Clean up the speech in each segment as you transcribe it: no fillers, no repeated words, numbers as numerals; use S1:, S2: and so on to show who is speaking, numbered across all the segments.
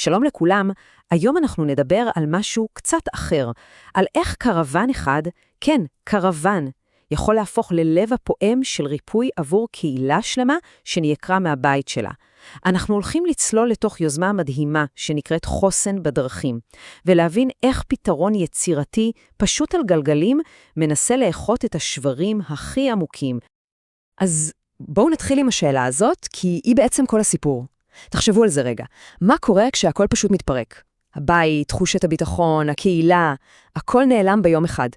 S1: שלום לכולם, היום אנחנו נדבר על משהו קצת אחר, על איך קרוון אחד, כן, קרוון, יכול להפוך ללב הפועם של ריפוי עבור קהילה שלמה שנקרא מהבית שלה. אנחנו הולכים לצלול לתוך יוזמה מדהימה שנקראת חוסן בדרכים, ולהבין איך פתרון יצירתי, פשוט על גלגלים, מנסה לאחות את השברים הכי עמוקים.
S2: אז בואו נתחיל עם השאלה הזאת, כי היא בעצם כל הסיפור. תחשבו על זה רגע. מה קורה כשהכל פשוט מתפרק? הבית, תחושת הביטחון, הקהילה, הכל נעלם ביום אחד.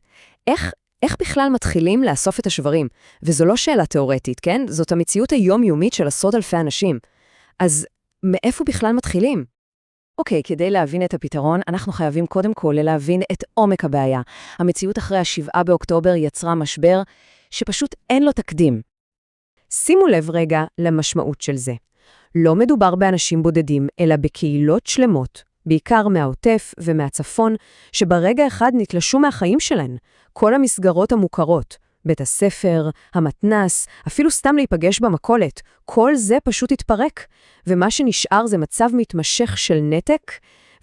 S2: איך בכלל מתחילים לאסוף את השברים? וזו לא שאלה תיאורטית, כן? זאת המציאות היומיומית של עשרות אלפי אנשים. אז מאיפה בכלל מתחילים? אוקיי, כדי להבין את הפתרון, אנחנו חייבים קודם כל להבין את עומק הבעיה. המציאות אחרי ה7 באוקטובר יצרה משבר שפשוט אין לו תקדים. שימו לב רגע למשמעות של זה. לא מדובר באנשים בודדים, אלא בקהילות שלמות, בעיקר מהעוטף ומהצפון, שברגע אחד נתלשו מהחיים שלהן. כל המסגרות המוכרות, בית הספר, המתנס, אפילו סתם להיפגש במכולת, כל זה פשוט התפרק, ומה שנשאר זה מצב מתמשך של נתק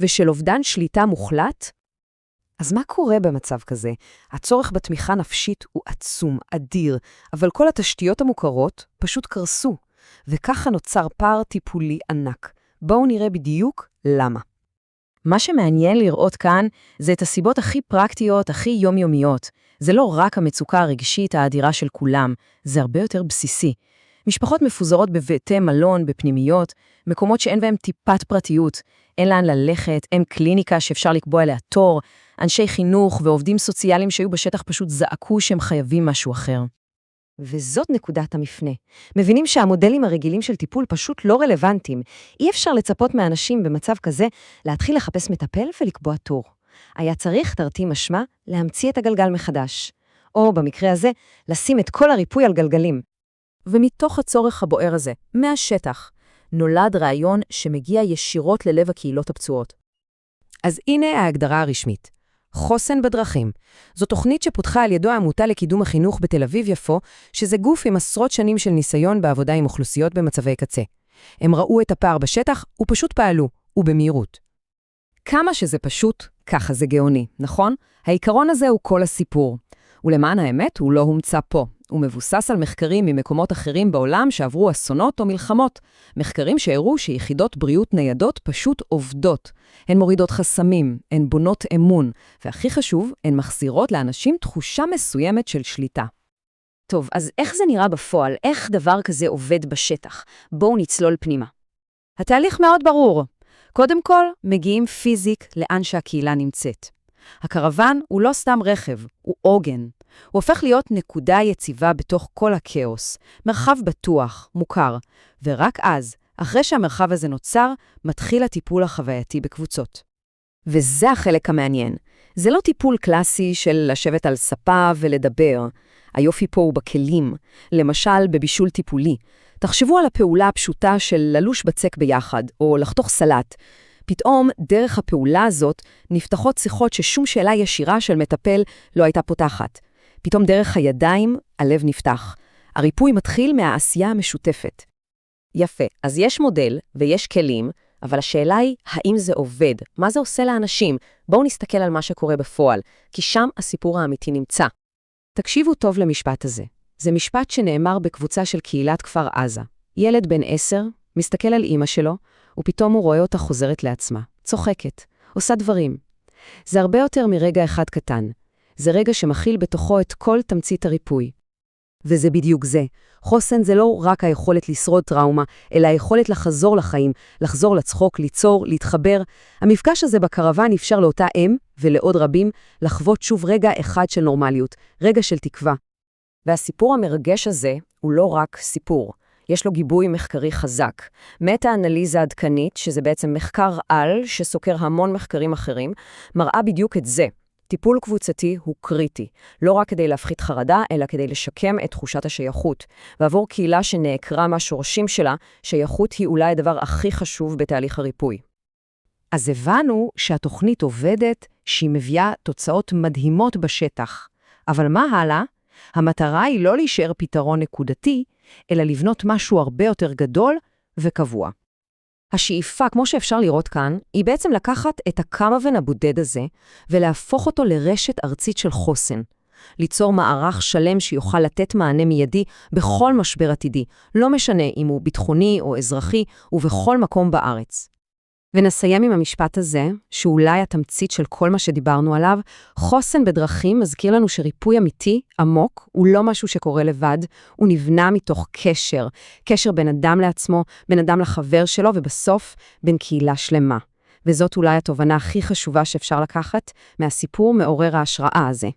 S2: ושל אובדן שליטה מוחלט. אז מה קורה במצב כזה? הצורך בתמיכה נפשית הוא עצום, אדיר, אבל כל התשתיות המוכרות פשוט קרסו, וככה נוצר פער טיפולי ענק. בואו נראה בדיוק למה. מה שמעניין לראות כאן זה את הסיבות הכי פרקטיות, הכי יומיומיות. זה לא רק המצוקה הרגשית האדירה של כולם, זה הרבה יותר בסיסי. משפחות מפוזרות בבתי מלון, בפנימיות, מקומות שאין בהם טיפת פרטיות, אין לאן ללכת, אין קליניקה שאפשר לקבוע אליה תור, אנשי חינוך ועובדים סוציאליים שהיו בשטח פשוט זעקו שהם חייבים משהו אחר. וזאת נקודת המפנה. מבינים שהמודלים הרגילים של טיפול פשוט לא רלוונטיים. אי אפשר לצפות מאנשים במצב כזה להתחיל לחפש מטפל ולקבוע תור. היה צריך, תרתי משמע, להמציא את הגלגל מחדש. או במקרה הזה, לשים את כל הריפוי על גלגלים. ומתוך הצורך הבוער הזה, מהשטח, נולד רעיון שמגיע ישירות ללב הקהילות הפצועות. אז הנה ההגדרה הרשמית. חוסן בדרכים. זו תוכנית שפותחה על ידו העמותה לקידום החינוך בתל אביב-יפו, שזה גוף עם עשרות שנים של ניסיון בעבודה עם אוכלוסיות במצבי קצה. הם ראו את הפער בשטח ופשוט פעלו, ובמהירות. כמה שזה פשוט, ככה זה גאוני, נכון? העיקרון הזה הוא כל הסיפור. ולמען האמת, הוא לא הומצא פה. הוא מבוסס על מחקרים ממקומות אחרים בעולם שעברו אסונות או מלחמות. מחקרים שהראו שיחידות בריאות ניידות פשוט עובדות. הן מורידות חסמים, הן בונות אמון, והכי חשוב, הן מחזירות לאנשים תחושה מסוימת של שליטה.
S1: טוב, אז איך זה נראה בפועל? איך דבר כזה עובד בשטח? בואו נצלול פנימה. התהליך מאוד ברור. קודם כל, מגיעים פיזיק לאן שהקהילה נמצאת. הקרוון הוא לא סתם רכב, הוא עוגן. הוא הופך להיות נקודה יציבה בתוך כל הכאוס, מרחב בטוח, מוכר, ורק אז, אחרי שהמרחב הזה נוצר, מתחיל הטיפול החווייתי בקבוצות. וזה החלק המעניין. זה לא טיפול קלאסי של לשבת על ספה ולדבר. היופי פה הוא בכלים, למשל בבישול טיפולי. תחשבו על הפעולה הפשוטה של ללוש בצק ביחד, או לחתוך סלט. פתאום, דרך הפעולה הזאת, נפתחות שיחות ששום שאלה ישירה של מטפל לא הייתה פותחת. פתאום דרך הידיים, הלב נפתח. הריפוי מתחיל מהעשייה המשותפת. יפה, אז יש מודל ויש כלים, אבל השאלה היא, האם זה עובד? מה זה עושה לאנשים? בואו נסתכל על מה שקורה בפועל, כי שם הסיפור האמיתי נמצא. תקשיבו טוב למשפט הזה. זה משפט שנאמר בקבוצה של קהילת כפר עזה. ילד בן 10, מסתכל על אמא שלו, ופתאום הוא רואה אותה חוזרת לעצמה, צוחקת, עושה דברים. זה הרבה יותר מרגע אחד קטן. זה רגע שמכיל בתוכו את כל תמצית הריפוי. וזה בדיוק זה. חוסן זה לא רק היכולת לשרוד טראומה, אלא היכולת לחזור לחיים, לחזור לצחוק, ליצור, להתחבר. המפגש הזה בקרוון אפשר לאותה אם ולעוד רבים לחוות שוב רגע אחד של נורמליות, רגע של תקווה. והסיפור המרגש הזה הוא לא רק סיפור. יש לו גיבוי מחקרי חזק. מטה-אנליזה עדכנית, שזה בעצם מחקר על שסוקר המון מחקרים אחרים, מראה בדיוק את זה. טיפול קבוצתי הוא קריטי, לא רק כדי להפחית חרדה, אלא כדי לשקם את תחושת השייכות. ועבור קהילה שנעקרה מהשורשים שלה, שייכות היא אולי הדבר הכי חשוב בתהליך הריפוי. אז הבנו שהתוכנית עובדת, שהיא מביאה תוצאות מדהימות בשטח. אבל מה הלאה? המטרה היא לא להישאר פתרון נקודתי, אלא לבנות משהו הרבה יותר גדול וקבוע.
S2: השאיפה, כמו שאפשר לראות כאן, היא בעצם לקחת את הקמבן הבודד הזה ולהפוך אותו לרשת ארצית של חוסן. ליצור מערך שלם שיוכל לתת מענה מיידי בכל משבר עתידי, לא משנה אם הוא ביטחוני או אזרחי ובכל מקום בארץ. ונסיים עם המשפט הזה, שאולי התמצית של כל מה שדיברנו עליו, חוסן בדרכים מזכיר לנו שריפוי אמיתי, עמוק, הוא לא משהו שקורה לבד, הוא נבנה מתוך קשר, קשר בין אדם לעצמו, בין אדם לחבר שלו, ובסוף בין קהילה שלמה. וזאת אולי התובנה הכי חשובה שאפשר לקחת מהסיפור מעורר ההשראה הזה.